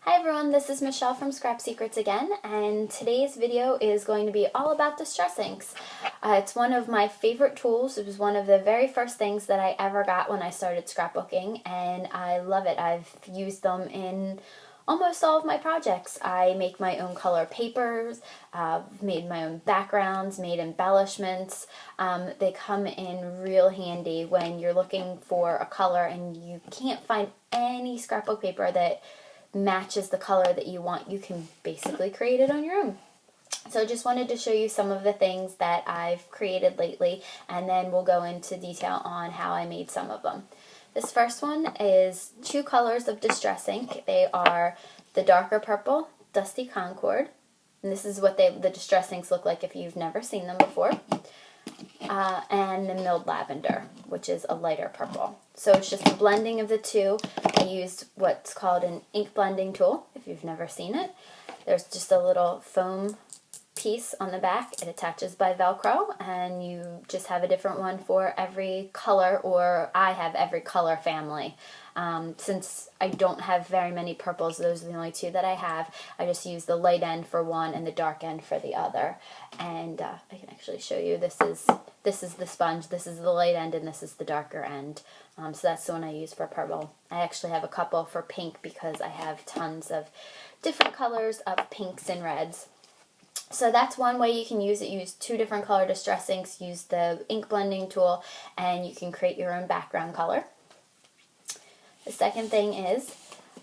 Hi everyone, this is Michelle from Scrap Secrets again, and today's video is going to be all about distress inks. It's one of my favorite tools. It was one of the very first things that I ever got when I started scrapbooking, and I love it. I've used them in almost all of my projects. I make my own color papers, made my own backgrounds, made embellishments. They come in real handy when you're looking for a color and you can't find any scrapbook paper that matches the color that you want. You can basically create it on your own. So I just wanted to show you some of the things that I've created lately, and then we'll go into detail on how I made some of them. This first one is two colors of distress ink. They are the darker purple, Dusty Concord, and this is what the distress inks look like if you've never seen them before, and the milled lavender, which is a lighter purple. So it's just a blending of the two. I used what's called an ink blending tool, if you've never seen it. There's just a little foam piece on the back. It attaches by Velcro, and you just have a different one for every color, or I have every color family. Since I don't have very many purples, those are the only two that I have, I just use the light end for one and the dark end for the other. And I can actually show you, this is the sponge, this is the light end, and this is the darker end. So that's the one I use for purple. I actually have a couple for pink because I have tons of different colors of pinks and reds. So that's one way you can use it. Use two different color distress inks, use the ink blending tool, and you can create your own background color. The second thing is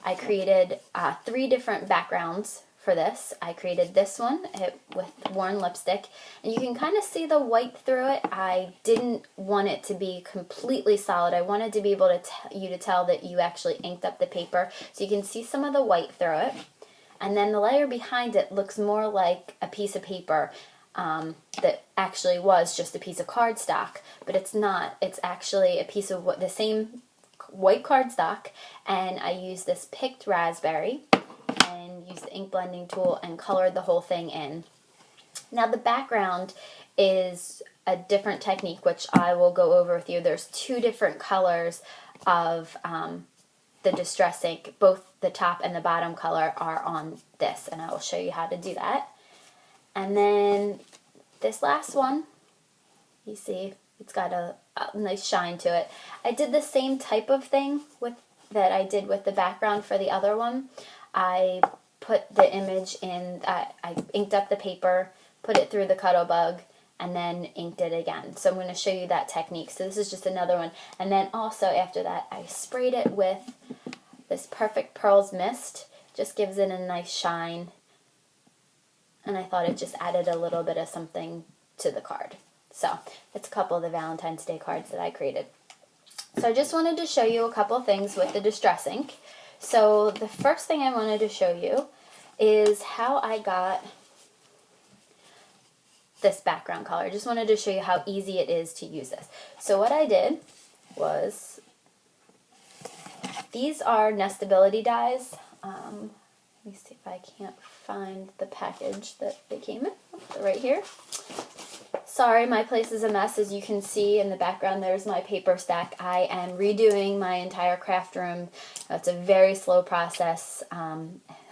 I created 3 different backgrounds for this. I created this one with worn lipstick, and you can kind of see the white through it. I didn't want it to be completely solid. I wanted to be able to you to tell that you actually inked up the paper, so you can see some of the white through it. And then the layer behind it looks more like a piece of paper that actually was just a piece of cardstock, but it's not. It's actually a piece of the same white cardstock, and I used this picked raspberry and used the ink blending tool and colored the whole thing in. Now the background is a different technique, which I will go over with you. There's 2 different colors of the distress ink. Both the top and the bottom color are on this, and I will show you how to do that. And then this last one, you see it's got a nice shine to it. I did the same type of thing that I did with the background for the other one. I put the image in, I inked up the paper, put it through the Cuttlebug, and then inked it again. So I'm going to show you that technique. So this is just another one. And then also after that, I sprayed it with this Perfect Pearls Mist. Just gives it a nice shine. And I thought it just added a little bit of something to the card. So it's a couple of the Valentine's Day cards that I created. So I just wanted to show you a couple things with the distress ink. So the first thing I wanted to show you is how I got this background color. I just wanted to show you how easy it is to use this. So what I did was, these are nestability dies. Let me see if I can't find the package that they came in. Oh, they're right here. Sorry, my place is a mess. As you can see in the background, there's my paper stack. I am redoing my entire craft room. It's a very slow process.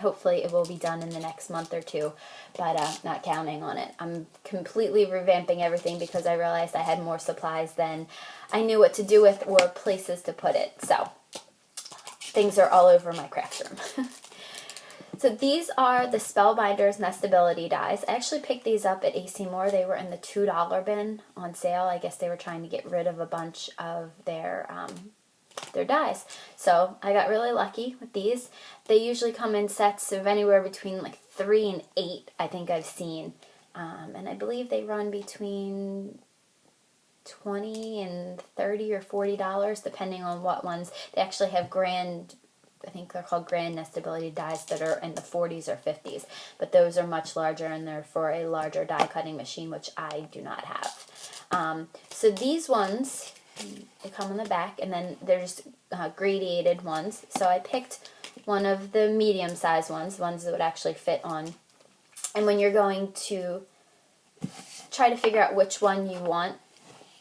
Hopefully it will be done in the next month or 2, but not counting on it. I'm completely revamping everything because I realized I had more supplies than I knew what to do with or places to put it. So things are all over my craft room. So these are the Spellbinders Nestability dies. I actually picked these up at AC Moore. They were in the $2 bin on sale. I guess they were trying to get rid of a bunch of their dies. So I got really lucky with these. They usually come in sets of anywhere between like 3 and 8, I think I've seen. And I believe they run between $20 and $30 or $40, depending on what ones. They actually have I think they're called grand nestability dies that are in the 40s or 50s, but those are much larger, and they're for a larger die cutting machine, which I do not have. So these ones, they come on the back, and then there's gradated ones. So I picked one of the medium-sized ones that would actually fit on. And when you're going to try to figure out which one you want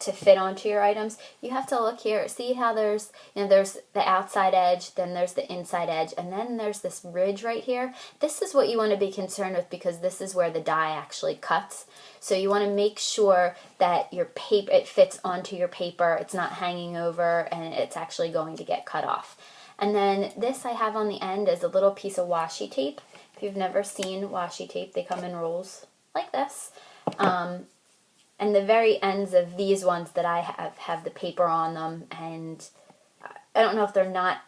to fit onto your items, you have to look here. See how there's, there's the outside edge, then there's the inside edge, and then there's this ridge right here. This is what you want to be concerned with because this is where the die actually cuts. So you want to make sure that your paper, it fits onto your paper, it's not hanging over, and it's actually going to get cut off. And then this I have on the end is a little piece of washi tape. If you've never seen washi tape, they come in rolls like this. And the very ends of these ones that I have the paper on them, and I don't know if they're not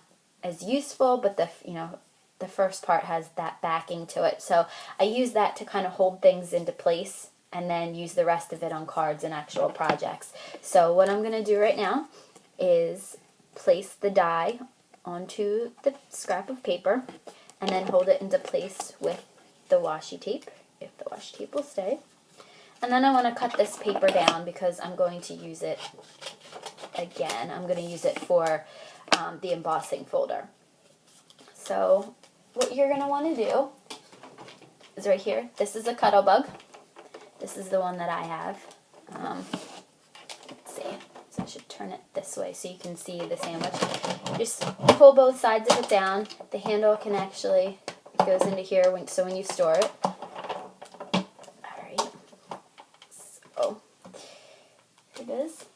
as useful, but the first part has that backing to it. So I use that to kind of hold things into place and then use the rest of it on cards and actual projects. So what I'm going to do right now is place the die onto the scrap of paper and then hold it into place with the washi tape, if the washi tape will stay. And then I want to cut this paper down because I'm going to use it again. I'm going to use it for the embossing folder. So what you're going to want to do is right here. This is a Cuddle Bug. This is the one that I have. Let's see. So I should turn it this way so you can see the sandwich. Just pull both sides of it down. The handle can actually, it goes into here so when you store it.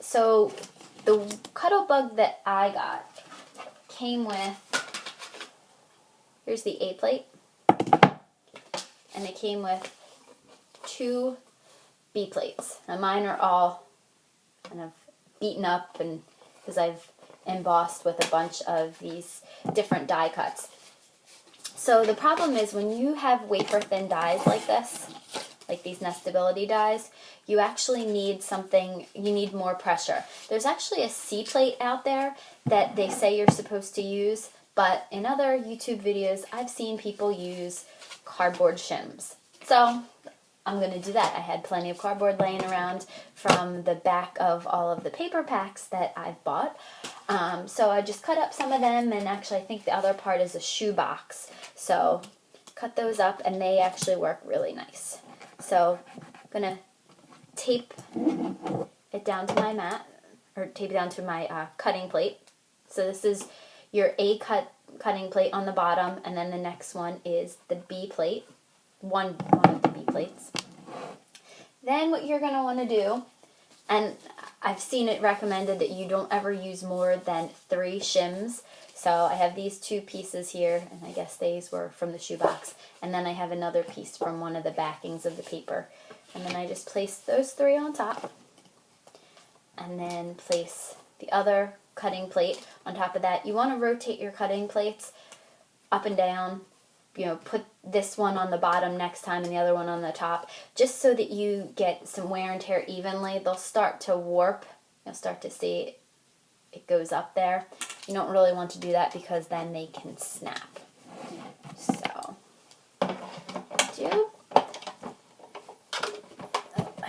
So the Cuddle Bug that I got came with, here's the A plate, and it came with 2 B plates. Now mine are all kind of beaten up and because I've embossed with a bunch of these different die cuts. So the problem is when you have wafer thin dies like this, like these nestability dies, you actually need you need more pressure. There's actually a C plate out there that they say you're supposed to use, but in other YouTube videos, I've seen people use cardboard shims. So I'm going to do that. I had plenty of cardboard laying around from the back of all of the paper packs that I've bought. So I just cut up some of them, and actually I think the other part is a shoe box. So cut those up, and they actually work really nice. So I'm going to tape it down to my mat, or tape it down to my cutting plate. So this is your A cutting plate on the bottom, and then the next one is the B plate, one of the B plates. Then what you're going to want to do, and I've seen it recommended that you don't ever use more than 3 shims. So I have these 2 pieces here, and I guess these were from the shoebox. And then I have another piece from one of the backings of the paper. And then I just place those 3 on top. And then place the other cutting plate on top of that. You want to rotate your cutting plates up and down. Put this one on the bottom next time and the other one on the top, just so that you get some wear and tear evenly. They'll start to warp. You'll start to see it goes up there. You don't really want to do that because then they can snap. So, I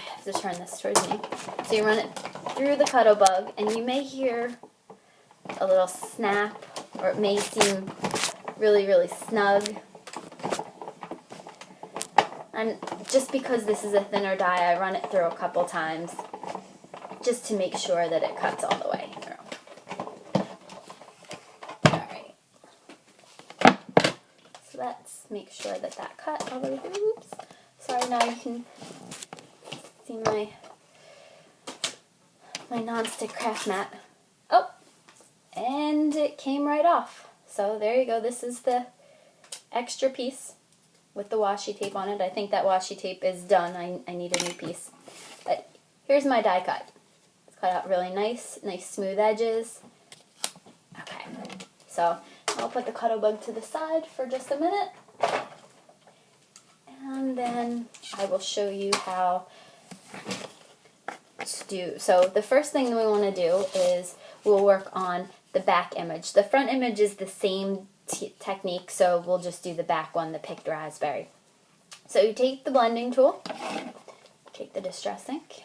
have to turn this towards me. So you run it through the Cuddle Bug, and you may hear a little snap, or it may seem really, really snug. And just because this is a thinner die, I run it through a couple times just to make sure that it cuts all the way through. Alright. So let's make sure that cut all the way through. Oops. Sorry, now you can see my non-stick craft mat. Oh! And it came right off. So there you go. This is the extra piece with the washi tape on it. I think that washi tape is done. I need a new piece. But here's my die cut. It's cut out really nice smooth edges. Okay, so I'll put the Cuddle Bug to the side for just a minute. And then I will show you how to do. So the first thing that we want to do is we'll work on the back image. The front image is the same technique, so we'll just do the back one, the picked raspberry. So you take the blending tool, take the distress ink,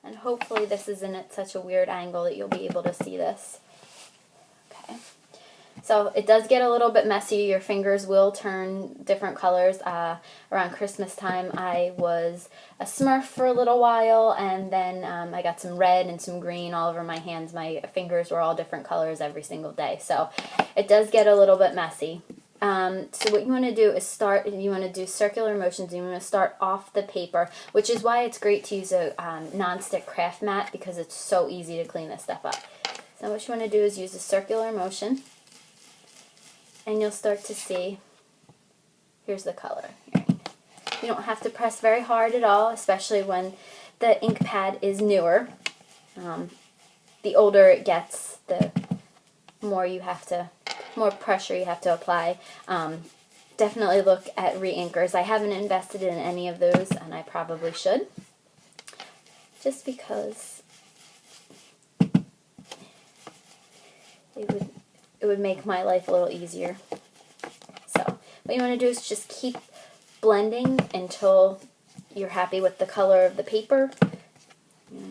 and hopefully this isn't at such a weird angle that you'll be able to see this. Okay, So it does get a little bit messy. Your fingers will turn different colors. Around Christmas time, I was a Smurf for a little while, and then I got some red and some green all over my hands. My fingers were all different colors every single day. So it does get a little bit messy. So what you want to do is you want to do circular motions. You want to start off the paper, which is why it's great to use a non-stick craft mat, because it's so easy to clean this stuff up. So what you want to do is use a circular motion, and you'll start to see, here's the color. You don't have to press very hard at all, especially when the ink pad is newer. The older it gets, the more pressure you have to apply. Definitely look at re-inkers. I haven't invested in any of those, and I probably should, just because it would make my life a little easier. So what you want to do is just keep blending until you're happy with the color of the paper.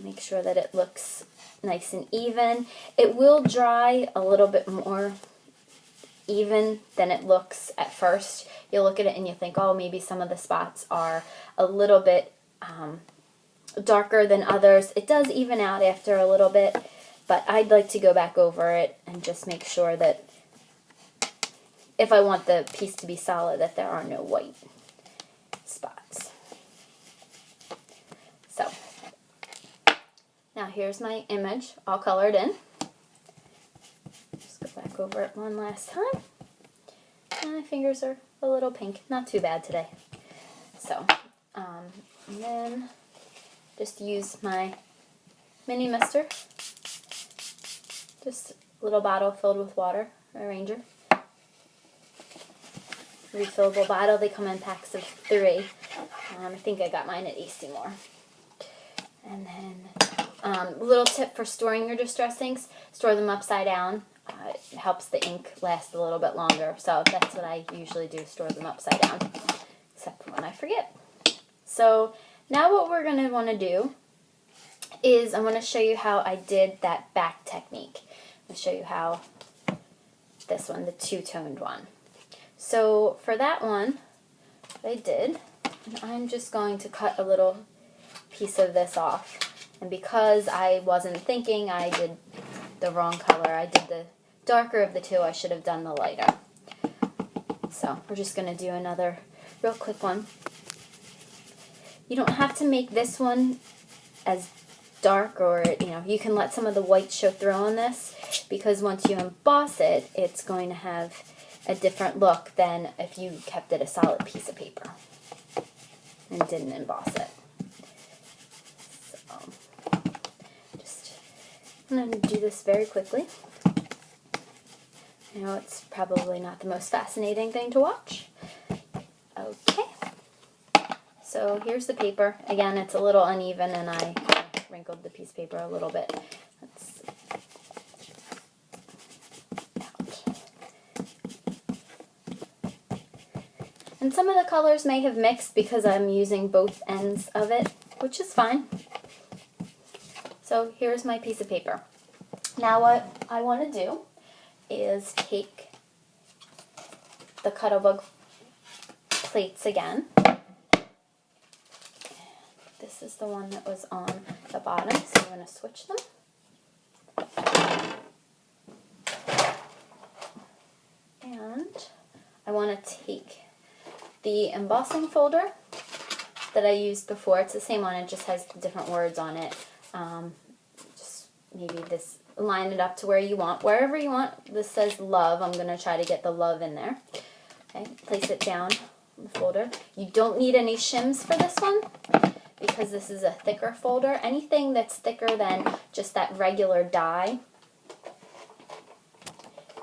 Make sure that it looks nice and even. It will dry a little bit more even than it looks at first. You'll look at it and you think, oh, maybe some of the spots are a little bit darker than others. It does even out after a little bit, but I'd like to go back over it and just make sure that if I want the piece to be solid, that there are no white spots. So now here's my image all colored in. Just go back over it one last time. And my fingers are a little pink. Not too bad today. So, and then just use my mini mister. Just a little bottle filled with water, a Ranger. Refillable bottle. They come in packs of 3. I think I got mine at East Seymour. And then little tip for storing your distress inks: store them upside down. It helps the ink last a little bit longer. So that's what I usually do, store them upside down, except for when I forget. So now what we're going to want to do is I'm going to show you how I did that back technique. I'll show you how this one, the two-toned one. So for that one, what I did, I'm just going to cut a little piece of this off. And because I wasn't thinking, I did the wrong color. I did the darker of the two. I should have done the lighter. So we're just going to do another real quick one. You don't have to make this one as dark, or you can let some of the white show through on this, because once you emboss it, it's going to have a different look than if you kept it a solid piece of paper and didn't emboss it. So I'm going to do this very quickly. I know it's probably not the most fascinating thing to watch. Okay. So here's the paper. Again, it's a little uneven, and I wrinkled the piece of paper a little bit. Let's out. And some of the colors may have mixed because I'm using both ends of it, which is fine. So here's my piece of paper. Now what I want to do is take the Cuttlebug plates again. This is the one that was on the bottom, so I'm going to switch them. And I want to take the embossing folder that I used before. It's the same one, it just has different words on it. Just maybe this, line it up to where you want, wherever you want. This says love. I'm going to try to get the love in there. Okay, place it down in the folder. You don't need any shims for this one, because this is a thicker folder. Anything that's thicker than just that regular die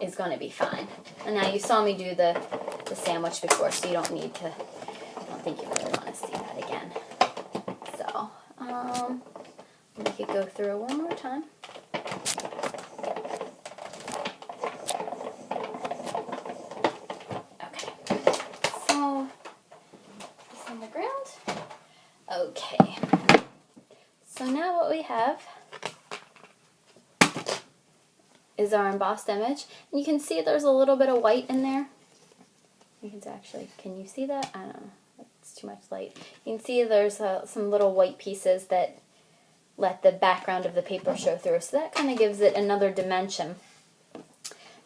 is going to be fine. And now you saw me do the sandwich before, so you don't need to, I don't think you really want to see that again. So, make it go through one more time. Okay, so this on the ground. Okay, so now what we have is our embossed image. And you can see there's a little bit of white in there. You can actually, can you see that? I don't know. It's too much light. You can see there's some little white pieces that let the background of the paper show through. So that kind of gives it another dimension.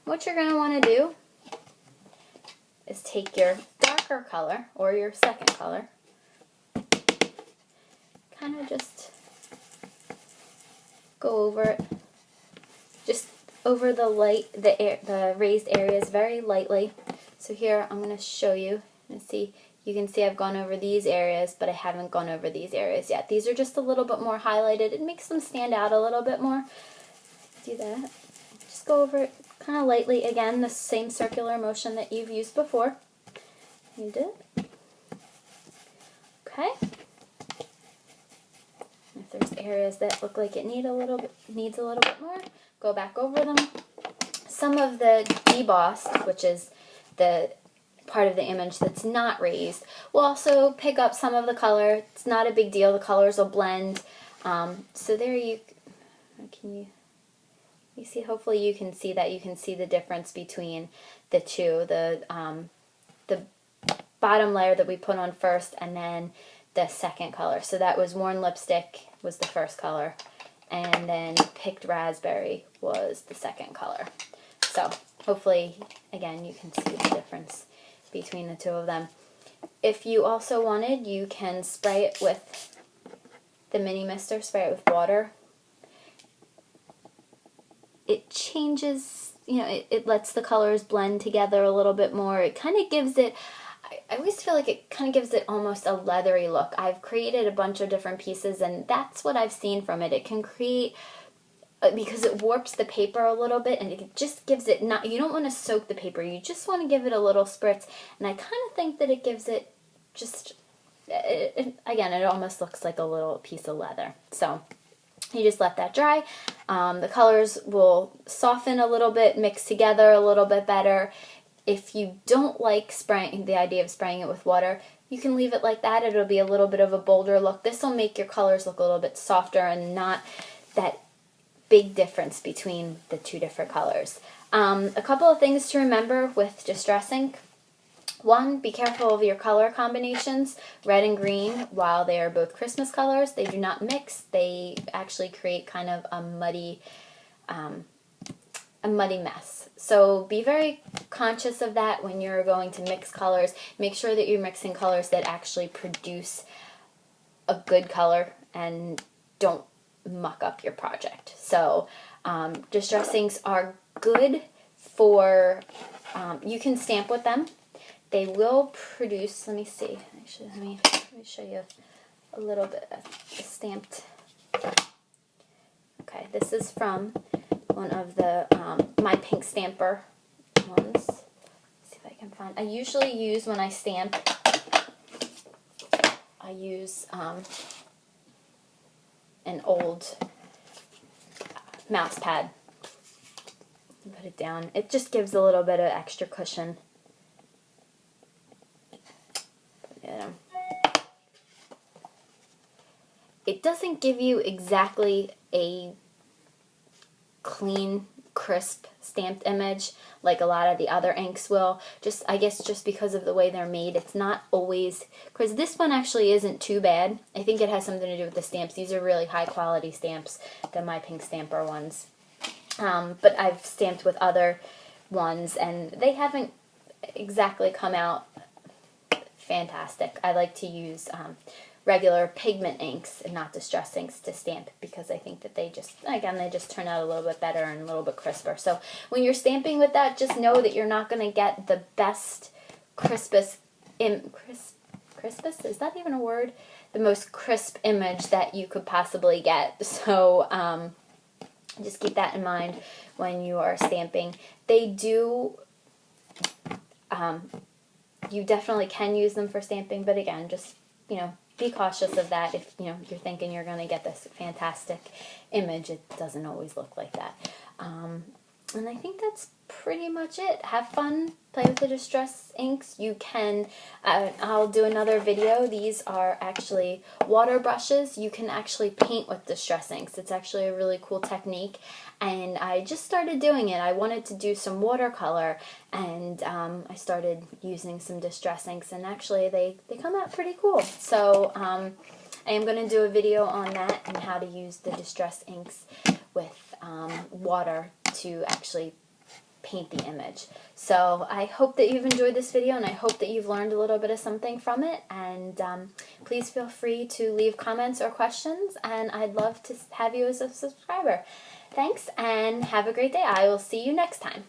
What you're going to want to do is take your darker color or your second color, kind of just go over it, just over the raised areas very lightly. So here I'm going to show you and see. You can see I've gone over these areas, but I haven't gone over these areas yet. These are just a little bit more highlighted. It makes them stand out a little bit more. Do that. Just go over it kind of lightly. Again, the same circular motion that you've used before. You did. Okay. If there's areas that look like it needs a little bit more, go back over them. Some of the debossed, which is the part of the image that's not raised, will also pick up some of the color. It's not a big deal. The colors will blend. So there you see, hopefully you can see that. You can see the difference between the two. The bottom layer that we put on first and then the second color. So that was Worn Lipstick was the first color, and then Picked Raspberry was the second color. So hopefully, again, you can see the difference between the two of them. If you also wanted, you can spray it with the mini mister, spray it with water. It changes, it lets the colors blend together a little bit more. It kind of gives it, I always feel like it kind of gives it almost a leathery look. I've created a bunch of different pieces, and that's what I've seen from it. It can create, because it warps the paper a little bit, and it just gives it, you don't want to soak the paper, you just want to give it a little spritz, and I kind of think that it gives it just, again, it almost looks like a little piece of leather. So you just let that dry. The colors will soften a little bit, mix together a little bit better. If you don't like the idea of spraying it with water, you can leave it like that. It'll be a little bit of a bolder look. This will make your colors look a little bit softer and not that big difference between the two different colors. A couple of things to remember with Distress Ink. One, be careful of your color combinations. Red and green, while they are both Christmas colors, they do not mix. They actually create kind of a muddy mess. So be very conscious of that when you're going to mix colors. Make sure that you're mixing colors that actually produce a good color and don't muck up your project. So Distress Inks are good for, you can stamp with them. They will produce, let me see, actually let me show you a little bit of the stamped. Okay, this is from one of the My Pink Stamper ones. Let's see if I can find. I usually use, when I stamp, I use an old mouse pad. Put it down. It just gives a little bit of extra cushion. It doesn't give you exactly a clean, crisp stamped image like a lot of the other inks will. I guess just because of the way they're made, it's not always, because this one actually isn't too bad. I think it has something to do with the stamps. These are really high quality stamps, the My Pink Stamper ones. But I've stamped with other ones and they haven't exactly come out fantastic. I like to use regular pigment inks and not Distress Inks to stamp, because I think that they just turn out a little bit better and a little bit crisper. So when you're stamping with that, just know that you're not going to get the best crispest, crispest, is that even a word? The most crisp image that you could possibly get. So just keep that in mind when you are stamping. They do, you definitely can use them for stamping, but again, just, be cautious of that. If, you're thinking you're going to get this fantastic image, it doesn't always look like that. And I think that's pretty much it. Have fun play with the Distress inks, you can, I'll do another video. These are actually water brushes. You can actually paint with Distress inks. It's actually a really cool technique, and I just started doing it. I wanted to do some watercolor, and I started using some Distress inks, and actually they come out pretty cool. So I am going to do a video on that and how to use the Distress inks with water to actually paint the image. So I hope that you've enjoyed this video, and I hope that you've learned a little bit of something from it, and please feel free to leave comments or questions, and I'd love to have you as a subscriber. Thanks, and have a great day. I will see you next time.